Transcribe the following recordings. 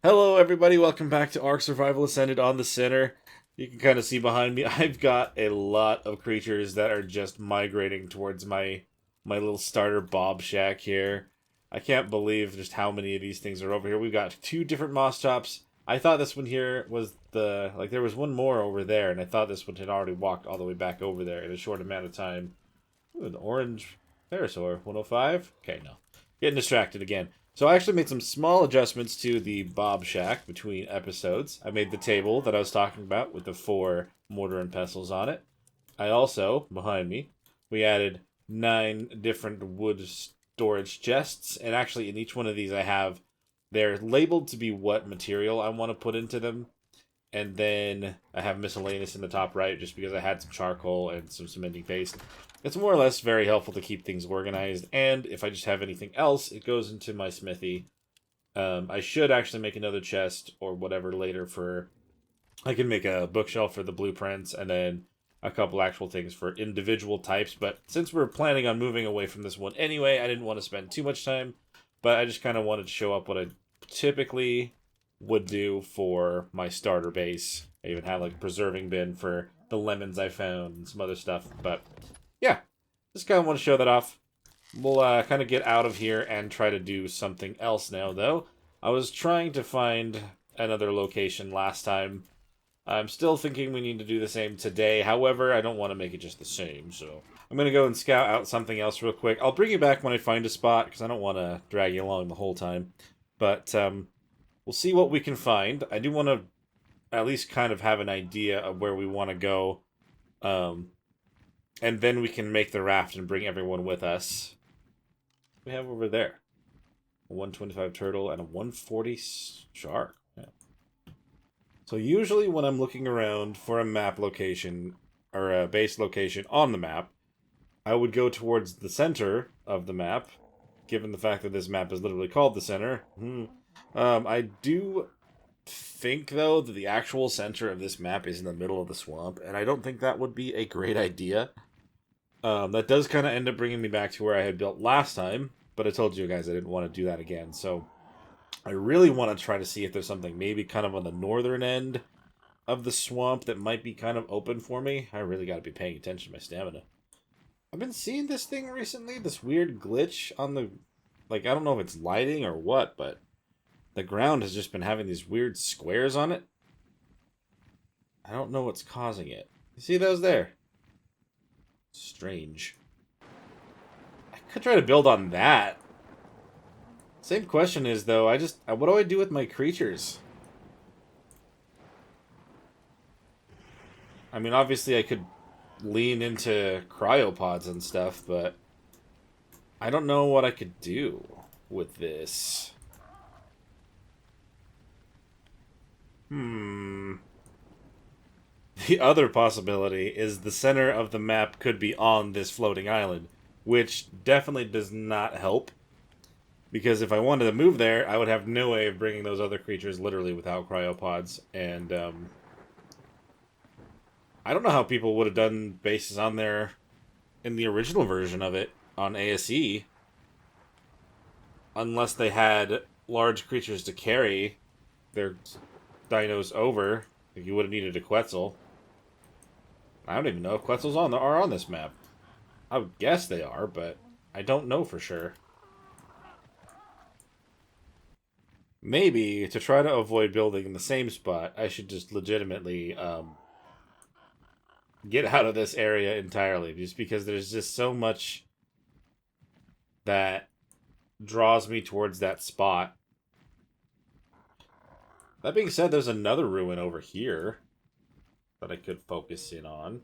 Hello, everybody. Welcome back to Ark Survival Ascended on the Center. You can kind of see behind me, I've got a lot of creatures that are just migrating towards my little starter Bob Shack here. I can't believe just how many of these things are over here. We've got two different moss chops. I thought this one here was there was one more over there, and I thought this one had already walked all the way back over there in a short amount of time. Ooh, an orange Parasaur, 105? Okay, no. Getting distracted again. So I actually made some small adjustments to the Bob Shack between episodes. I made the table that I was talking about with the four mortar and pestles on it. I also, behind me, we added 9 different wood storage chests, and actually in each one of these they're labeled to be what material I want to put into them. And then I have miscellaneous in the top right just because I had some charcoal and some cementing paste. It's more or less very helpful to keep things organized, and if I just have anything else, it goes into my smithy. I should actually make another chest or whatever later for. I can make a bookshelf for the blueprints and then a couple actual things for individual types, but since we're planning on moving away from this one anyway, I didn't want to spend too much time, but I just kind of wanted to show up what I typically would do for my starter base. I even have like a preserving bin for the lemons I found and some other stuff, but yeah, just kind of want to show that off. We'll kind of get out of here and try to do something else now, though. I was trying to find another location last time. I'm still thinking we need to do the same today. However, I don't want to make it just the same, so I'm going to go and scout out something else real quick. I'll bring you back when I find a spot, because I don't want to drag you along the whole time. But we'll see what we can find. I do want to at least kind of have an idea of where we want to go. Um, and then we can make the raft and bring everyone with us. What do we have over there? A 125 turtle and a 140 shark. Yeah. So usually when I'm looking around for a map location or a base location on the map, I would go towards the center of the map, given the fact that this map is literally called the center. I do think, though, that the actual center of this map is in the middle of the swamp, and I don't think that would be a great idea. That does kind of end up bringing me back to where I had built last time, but I told you guys I didn't want to do that again, so I really want to try to see if there's something maybe kind of on the northern end of the swamp that might be kind of open for me. I really got to be paying attention to my stamina. I've been seeing this thing recently, this weird glitch on the... Like, I don't know if it's lighting or what, but the ground has just been having these weird squares on it. I don't know what's causing it. You see those there? Strange. I could try to build on that. Same question is, though, what do I do with my creatures? I mean, obviously I could lean into cryopods and stuff, but I don't know what I could do with this. Hmm. The other possibility is the center of the map could be on this floating island, which definitely does not help. Because if I wanted to move there, I would have no way of bringing those other creatures literally without cryopods. And I don't know how people would have done bases on there in the original version of it on ASE, unless they had large creatures to carry their dinos over. You would have needed a Quetzal. I don't even know if Quetzals are on this map. I would guess they are, but I don't know for sure. Maybe to try to avoid building in the same spot, I should just legitimately get out of this area entirely, just because there's just so much that draws me towards that spot. That being said, there's another ruin over here that I could focus in on.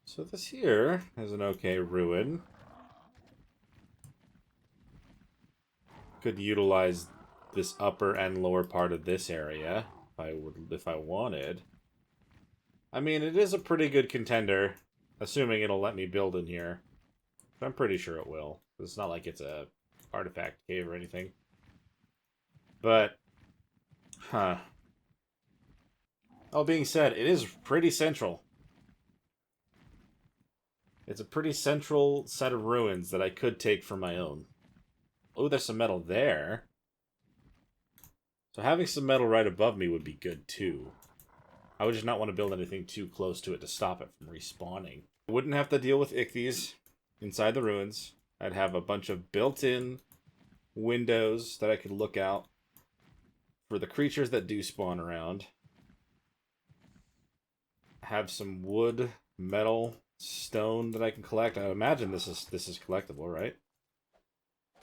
So this here is an okay ruin. Could utilize this upper and lower part of this area if I wanted. I mean, it is a pretty good contender, assuming it'll let me build in here. I'm pretty sure it will. It's not like it's a artifact cave or anything. But, all being said, it is pretty central. It's a pretty central set of ruins that I could take for my own. Oh, there's some metal there. So having some metal right above me would be good too. I would just not want to build anything too close to it to stop it from respawning. I wouldn't have to deal with ichthyes inside the ruins. I'd have a bunch of built-in windows that I could look out for the creatures that do spawn around. Have some wood, metal, stone that I can collect. I imagine this is collectible, right?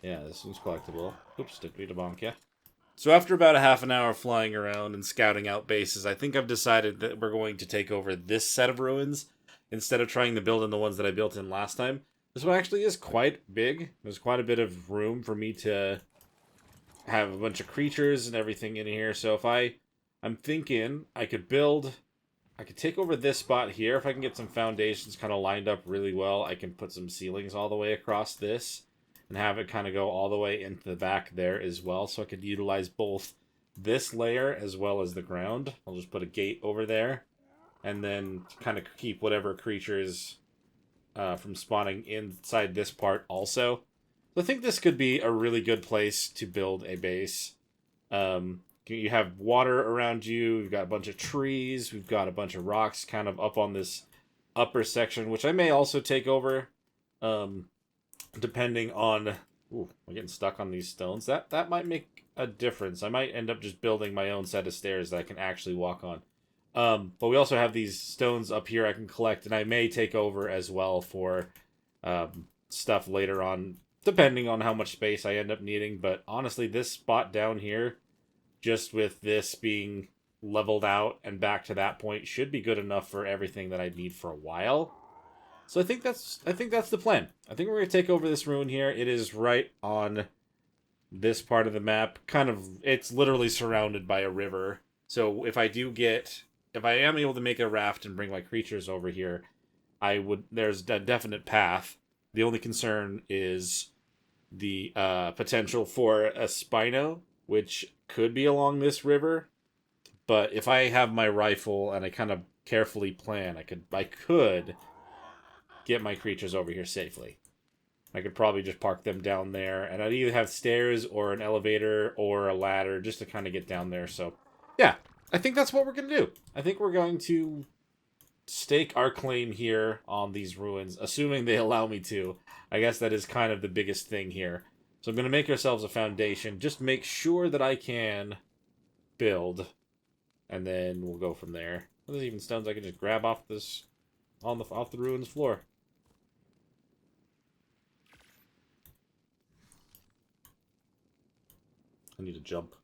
Yeah, this one's collectible. Oops, didn't mean to bonk ya. So after about a half an hour flying around and scouting out bases, I think I've decided that we're going to take over this set of ruins instead of trying to build in the ones that I built in last time. This one actually is quite big. There's quite a bit of room for me to have a bunch of creatures and everything in here. So if I'm thinking I could take over this spot here. If I can get some foundations kind of lined up really well, I can put some ceilings all the way across this and have it kind of go all the way into the back there as well. So I could utilize both this layer as well as the ground. I'll just put a gate over there and then kind of keep whatever creatures from spawning inside this part also. So I think this could be a really good place to build a base. You have water around you, we've got a bunch of trees, we've got a bunch of rocks kind of up on this upper section, which I may also take over, depending on... Ooh, I'm getting stuck on these stones. That might make a difference. I might end up just building my own set of stairs that I can actually walk on. But we also have these stones up here I can collect, and I may take over as well for stuff later on, depending on how much space I end up needing. But honestly, this spot down here, just with this being leveled out and back to that point, should be good enough for everything that I need for a while. So I think that's the plan. I think we're going to take over this ruin here. It is right on this part of the map. It's literally surrounded by a river. So if I am able to make a raft and bring my creatures over here, there's a definite path. The only concern is the potential for a Spino, which could be along this river. But if I have my rifle and I kind of carefully plan, I could get my creatures over here safely. I could probably just park them down there, and I'd either have stairs or an elevator or a ladder just to kind of get down there. So, yeah, I think that's what we're going to do. I think we're going to stake our claim here on these ruins, assuming they allow me to. I guess that is kind of the biggest thing here. So I'm going to make ourselves a foundation. Just make sure that I can build, and then we'll go from there. There's even stones I can just grab off off the ruins floor. I need to jump.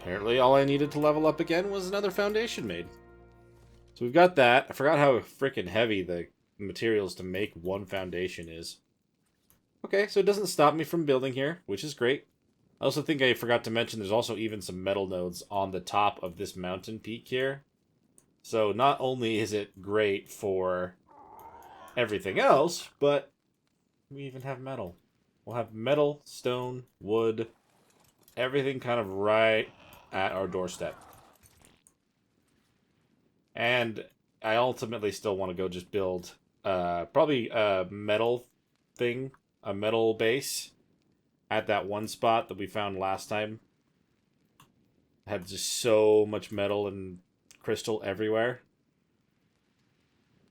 Apparently all I needed to level up again was another foundation made. So we've got that. I forgot how freaking heavy the materials to make one foundation is. Okay, so it doesn't stop me from building here, which is great. I also think I forgot to mention there's also even some metal nodes on the top of this mountain peak here. So not only is it great for everything else, but we even have metal. We'll have metal, stone, wood, everything kind of right at our doorstep. And I ultimately still want to go just build probably a metal thing, a metal base at that one spot that we found last time. Had just so much metal and crystal everywhere.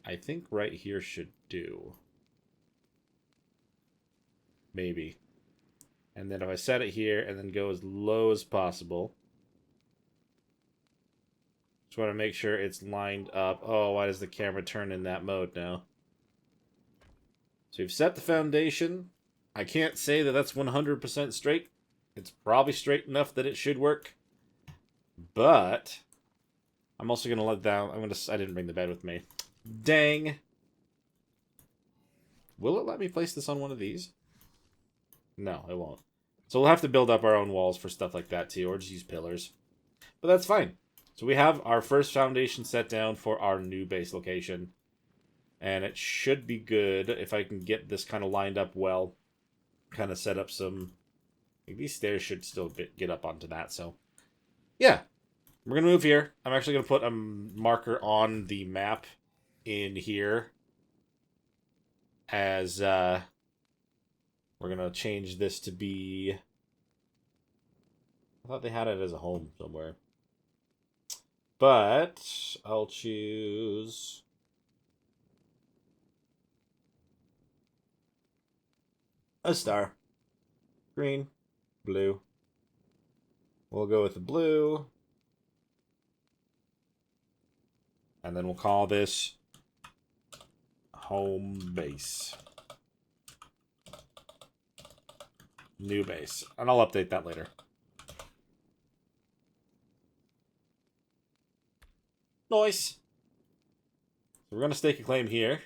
I think right here should do. Maybe. And then if I set it here and then go as low as possible. Just want to make sure it's lined up. Oh, why does the camera turn in that mode now? So we've set the foundation. I can't say that that's 100% straight. It's probably straight enough that it should work. But I'm also going to let down... I didn't bring the bed with me. Dang. Will it let me place this on one of these? No, it won't. So we'll have to build up our own walls for stuff like that too, or just use pillars. But that's fine. So we have our first foundation set down for our new base location. And it should be good if I can get this kind of lined up well. Kind of set up some... These stairs should still get up onto that, so... Yeah. We're going to move here. I'm actually going to put a marker on the map in here. As, we're going to change this to be I thought they had it as a home somewhere. But I'll choose a star. Green, blue. We'll go with the blue. And then we'll call this home base. New base. And I'll update that later. Nice. So we're going to stake a claim here.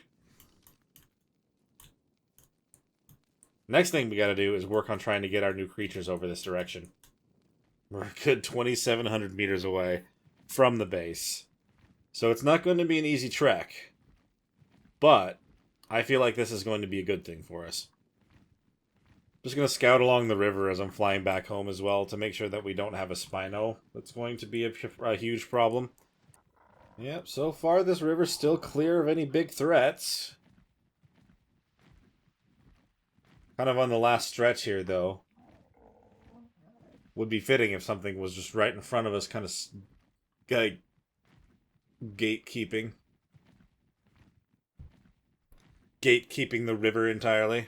Next thing we got to do is work on trying to get our new creatures over this direction. We're a good 2,700 meters away from the base. So it's not going to be an easy trek. But I feel like this is going to be a good thing for us. Just going to scout along the river as I'm flying back home as well to make sure that we don't have a Spino. That's going to be a huge problem. Yep, so far this river's still clear of any big threats. Kind of on the last stretch here, though. Would be fitting if something was just right in front of us, kind of gatekeeping. Gatekeeping the river entirely.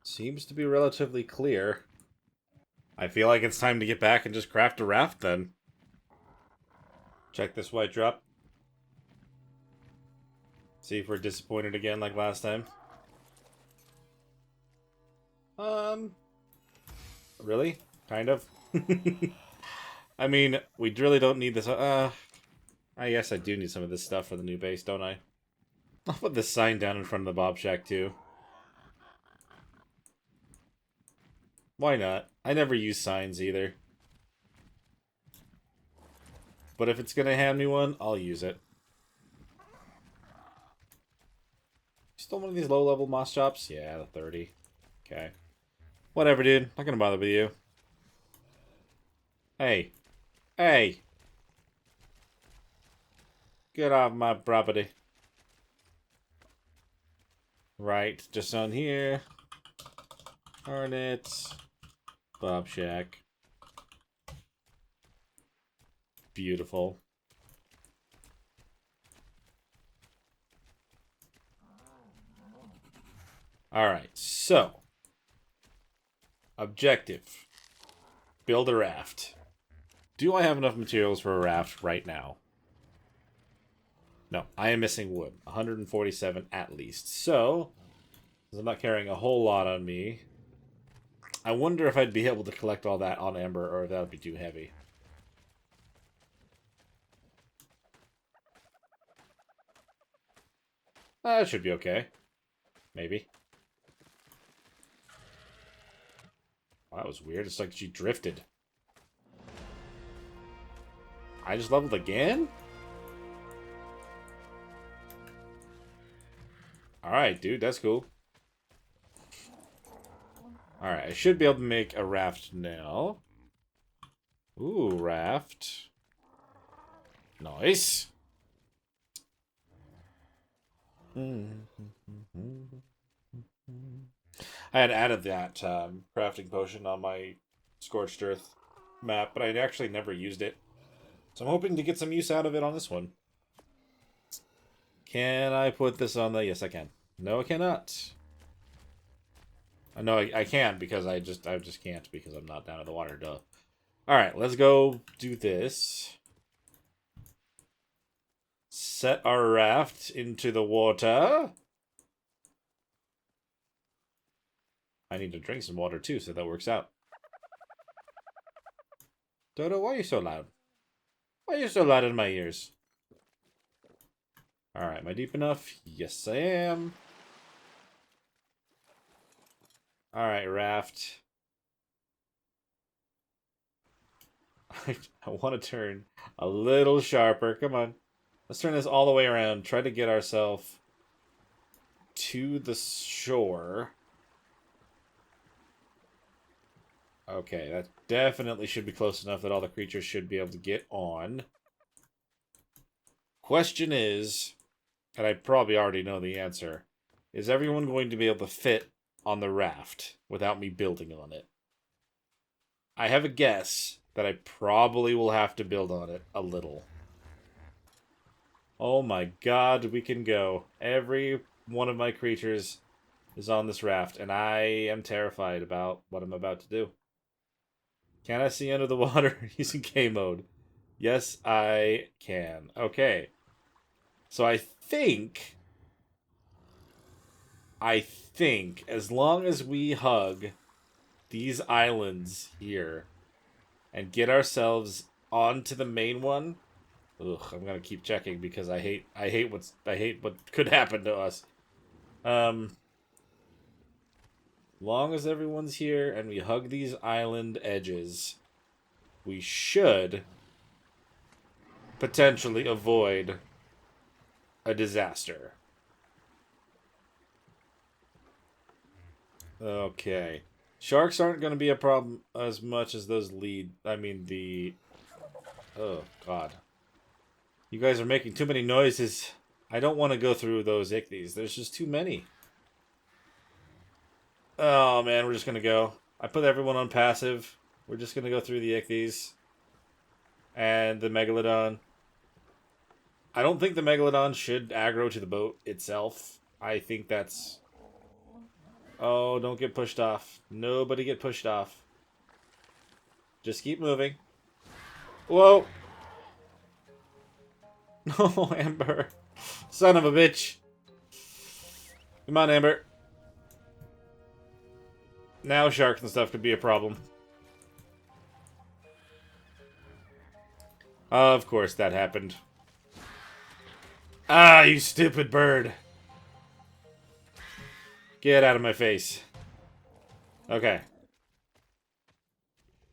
Seems to be relatively clear. I feel like it's time to get back and just craft a raft then. Check this white drop. See if we're disappointed again like last time. Really? Kind of? I mean, we really don't need this. I guess I do need some of this stuff for the new base, don't I? I'll put this sign down in front of the Bob Shack, too. Why not? I never use signs, either. But if it's gonna hand me one, I'll use it. Still one of these low-level moss chops? Yeah, the 30. Okay. Whatever, dude. Not gonna bother with you. Hey. Hey! Get off my property. Right, just on here. Garnet. Bob Shack. Beautiful. Alright, so. Objective. Build a raft. Do I have enough materials for a raft right now? No, I am missing wood. 147 at least. So, I'm not carrying a whole lot on me. I wonder if I'd be able to collect all that on Ember, or if that would be too heavy. That should be okay. Maybe. Oh, that was weird. It's like she drifted. I just leveled again? Alright, dude. That's cool. Alright, I should be able to make a raft now. Ooh, raft. Nice. I had added that crafting potion on my Scorched Earth map, but I actually never used it. So I'm hoping to get some use out of it on this one. Can I put this on the... Yes, I can. No, I cannot. No, I can because I just can't because I'm not down in the water, duh. Alright, let's go do this. Set our raft into the water. I need to drink some water too, so that works out. Dodo, why are you so loud? Why are you so loud in my ears? Alright, am I deep enough? Yes, I am. Alright, raft. I want to turn a little sharper. Come on. Let's turn this all the way around. Try to get ourselves to the shore. Okay, that definitely should be close enough that all the creatures should be able to get on. Question is, and I probably already know the answer, is everyone going to be able to fit on the raft without me building on it? I have a guess that I probably will have to build on it a little. Oh my god, we can go. Every one of my creatures is on this raft, and I am terrified about what I'm about to do. Can I see under the water using K mode? Yes, I can. Okay. So I think as long as we hug these islands here and get ourselves onto the main one. Ugh, I'm gonna keep checking because I hate what could happen to us. Long as everyone's here and we hug these island edges, we should potentially avoid a disaster. Okay. Sharks aren't going to be a problem as much as those Oh, God. You guys are making too many noises. I don't want to go through those ichthyes. There's just too many. Oh, man, we're just going to go. I put everyone on passive. We're just going to go through the ichthyes. And the Megalodon. I don't think the Megalodon should aggro to the boat itself. I think that's... Oh, don't get pushed off. Nobody get pushed off. Just keep moving. Whoa! No, Amber. Son of a bitch. Come on, Amber. Now sharks and stuff could be a problem. Of course that happened. Ah, you stupid bird. Get out of my face. Okay.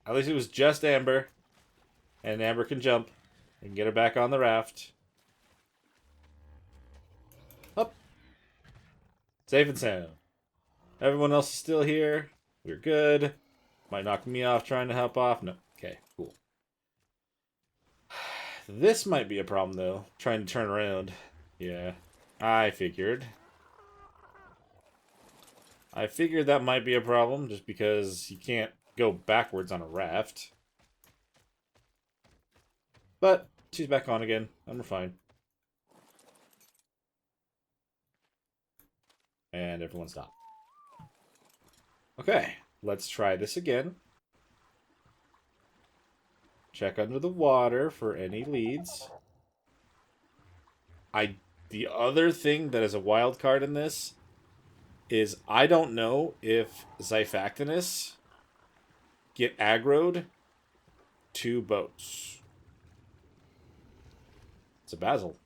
At least it was just Amber. And Amber can jump. And get her back on the raft. Up. Safe and sound. Everyone else is still here. We're good. Might knock me off trying to help off. No. Okay, cool. This might be a problem, though. Trying to turn around. Yeah. I figured. That might be a problem, just because you can't go backwards on a raft. But she's back on again, and we're fine. And everyone stopped. Okay, let's try this again. Check under the water for any leads. The other thing that is a wild card in this is I don't know if Xiphactinus get aggroed to boats. It's a basil.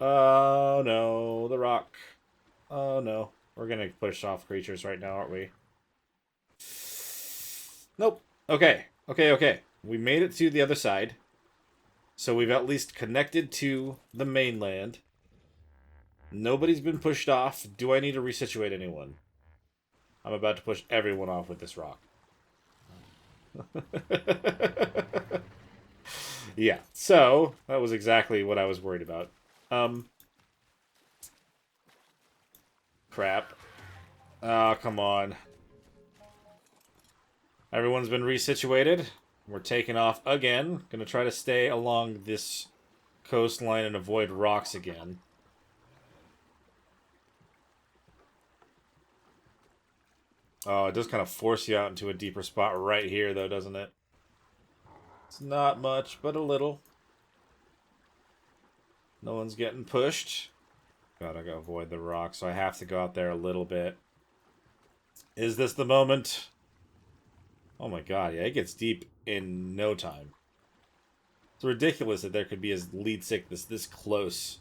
Oh no, the rock. Oh no. We're gonna push off creatures right now, aren't we? Nope. Okay. Okay. We made it to the other side. So we've at least connected to the mainland. Nobody's been pushed off. Do I need to resituate anyone? I'm about to push everyone off with this rock. Yeah, so that was exactly what I was worried about. Crap. Oh, come on. Everyone's been resituated. We're taking off again. Gonna try to stay along this coastline and avoid rocks again. Oh, it does kind of force you out into a deeper spot right here, though, doesn't it? It's not much, but a little. No one's getting pushed. Gotta go avoid the rock, so I have to go out there a little bit. Is this the moment? Oh my god, yeah, it gets deep in no time. It's ridiculous that there could be a lead sickness this close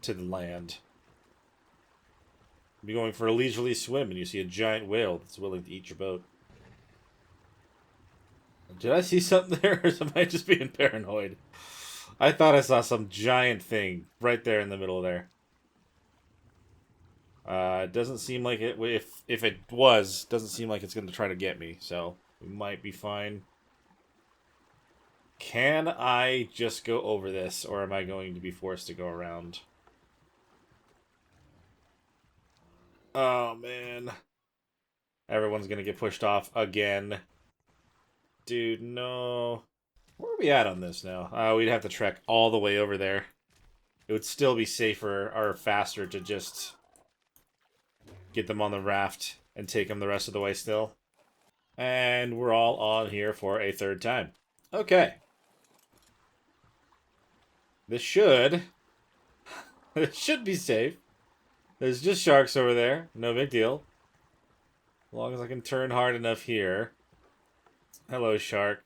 to the land. You'd be going for a leisurely swim and you see a giant whale that's willing to eat your boat. Did I see something there, or am I just being paranoid? I thought I saw some giant thing right there in the middle there. It doesn't seem like it. If it was, doesn't seem like it's going to try to get me. So we might be fine. Can I just go over this, or am I going to be forced to go around? Oh man, everyone's going to get pushed off again. dude, no. Where are we at on this now? We'd have to trek all the way over there. It would still be safer or faster to just get them on the raft and take them the rest of the way still. And we're all on here for a third time. Okay. This should... It should be safe. There's just sharks over there. No big deal. As long as I can turn hard enough here. Hello, shark.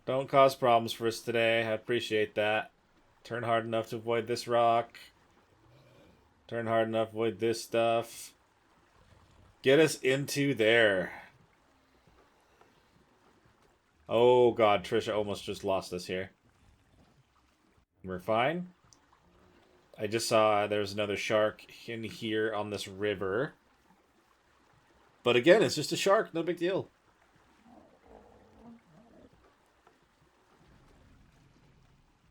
Don't cause problems for us today. I appreciate that. Turn hard enough to avoid this rock. Turn hard enough to avoid this stuff. Get us into there. Oh god, Trisha almost just lost us here. We're fine. I just saw there's another shark in here on this river. But again, it's just a shark, no big deal.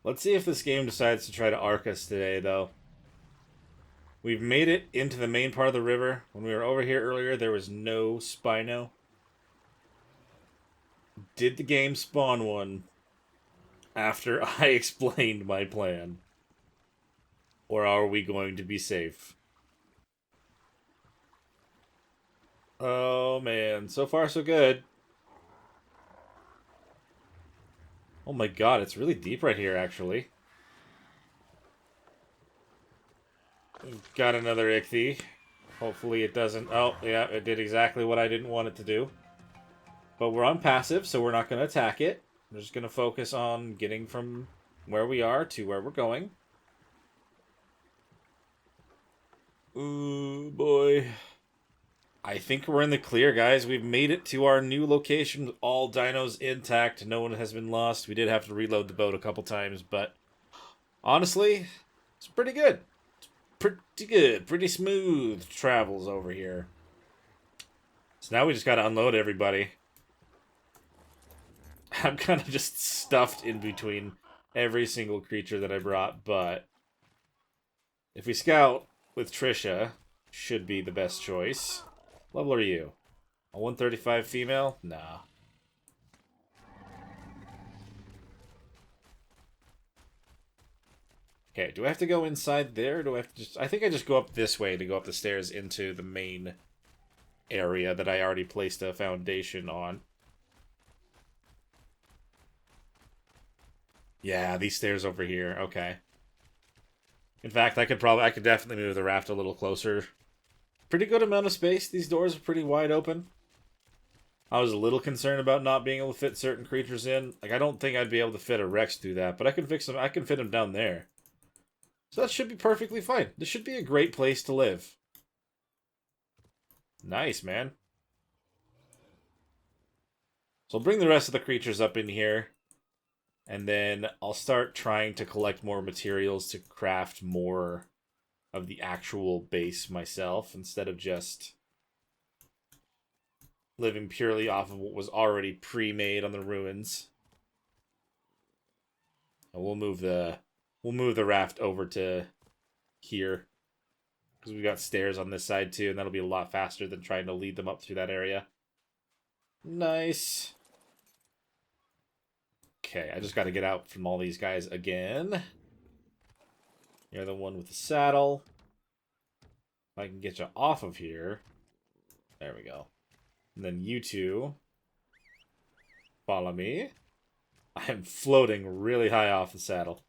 Let's see if this game decides to try to arc us today, though. We've made it into the main part of the river. When we were over here earlier, there was no Spino. Did the game spawn one after I explained my plan? Or are we going to be safe? Oh, man. So far, so good. Oh my god, it's really deep right here, actually. We've got another ichthy. Hopefully it doesn't... Oh, yeah, it did exactly what I didn't want it to do. But we're on passive, so we're not going to attack it. We're just going to focus on getting from where we are to where we're going. Ooh, boy. I think we're in the clear, guys. We've made it to our new location with all dinos intact. No one has been lost. We did have to reload the boat a couple times, but honestly, it's pretty good. It's pretty good. Pretty smooth travels over here. So now we just got to unload everybody. I'm kind of just stuffed in between every single creature that I brought, but if we scout with Trisha, should be the best choice. What level are you? A 135 female? Nah. Okay, do I have to go inside there? Or do I have to just... I think I just go up this way to go up the stairs into the main area that I already placed a foundation on. Yeah, these stairs over here. Okay. In fact, I could definitely move the raft a little closer. Pretty good amount of space. These doors are pretty wide open. I was a little concerned about not being able to fit certain creatures in. Like, I don't think I'd be able to fit a Rex through that, but I can fix them. I can fit them down there. So that should be perfectly fine. This should be a great place to live. Nice, man. So I'll bring the rest of the creatures up in here. And then I'll start trying to collect more materials to craft more of the actual base myself, instead of just living purely off of what was already pre-made on the ruins. And we'll move the raft over to here, because we've got stairs on this side too, and that'll be a lot faster than trying to lead them up through that area. Nice. Okay, I just got to get out from all these guys again. You're the one with the saddle. If I can get you off of here. There we go. And then you two follow me. I am floating really high off the saddle.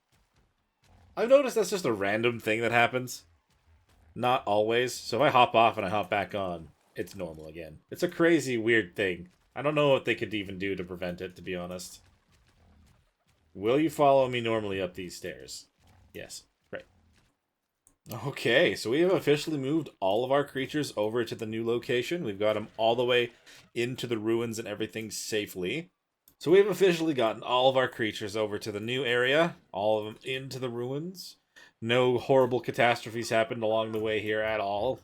I've noticed that's just a random thing that happens. Not always. So if I hop off and I hop back on, it's normal again. It's a crazy, weird thing. I don't know what they could even do to prevent it, to be honest. Will you follow me normally up these stairs? Yes. Great. Okay, so we have officially moved all of our creatures over to the new location. We've got them all the way into the ruins and everything safely. So we have officially gotten all of our creatures over to the new area. All of them into the ruins. No horrible catastrophes happened along the way here at all.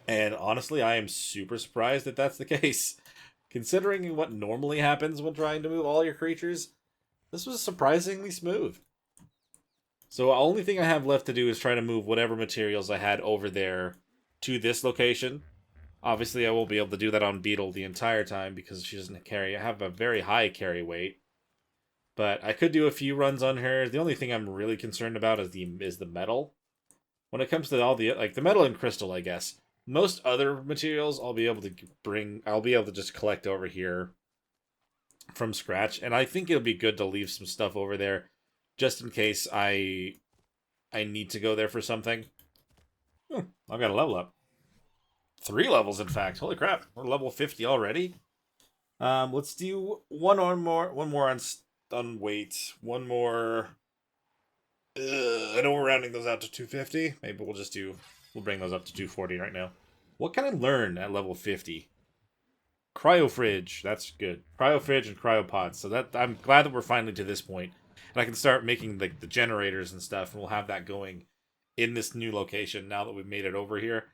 And honestly, I am super surprised that that's the case. Considering what normally happens when trying to move all your creatures, this was surprisingly smooth. So the only thing I have left to do is try to move whatever materials I had over there to this location. Obviously, I won't be able to do that on Beetle the entire time because she doesn't have a very high carry weight. But I could do a few runs on her. The only thing I'm really concerned about is the metal. When it comes to all the like the metal and crystal, I guess most other materials I'll be able to bring. I'll be able to just collect over here from scratch, and I think it'll be good to leave some stuff over there just in case I need to go there for something. I've got a level up. 3 levels, in fact. Holy crap, we're level 50 already. Let's do one more on weight, one more. I know we're rounding those out to 250. Maybe we'll bring those up to 240 right now. What can I learn at level 50? Cryofridge, that's good. Cryofridge and cryopods. So that I'm glad that we're finally to this point, and I can start making the generators and stuff, and we'll have that going in this new location now that we've made it over here.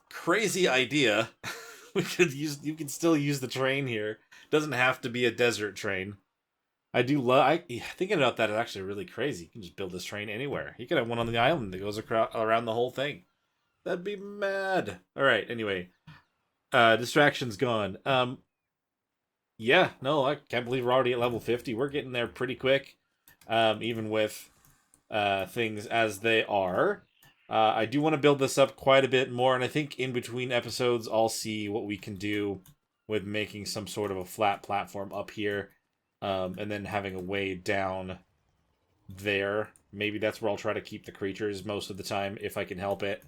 Crazy idea. You can still use the train here. Doesn't have to be a desert train. Thinking about that is actually really crazy. You can just build this train anywhere. You could have one on the island that goes around the whole thing. That'd be mad. All right. Anyway, distraction's gone. Yeah. No, I can't believe we're already at level 50. We're getting there pretty quick. Even with things as they are. I do want to build this up quite a bit more, and I think in between episodes, I'll see what we can do with making some sort of a flat platform up here. And then having a way down there. Maybe that's where I'll try to keep the creatures most of the time, if I can help it.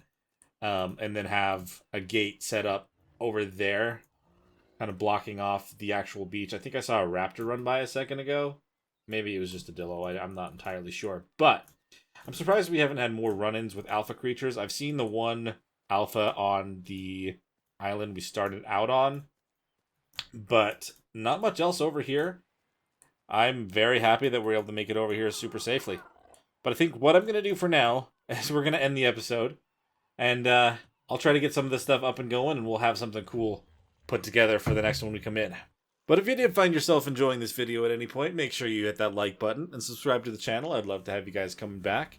And then have a gate set up over there, kind of blocking off the actual beach. I think I saw a raptor run by a second ago. Maybe it was just a dillo. I'm not entirely sure. But I'm surprised we haven't had more run-ins with alpha creatures. I've seen the one alpha on the island we started out on, but not much else over here. I'm very happy that we're able to make it over here super safely. But I think what I'm going to do for now is we're going to end the episode. And I'll try to get some of this stuff up and going, and we'll have something cool put together for the next one we come in. But if you did find yourself enjoying this video at any point, make sure you hit that like button and subscribe to the channel. I'd love to have you guys coming back.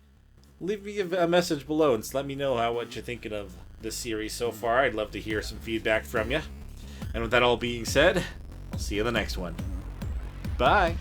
Leave me a message below and just let me know what you're thinking of this series so far. I'd love to hear some feedback from you. And with that all being said, I'll see you in the next one. Bye!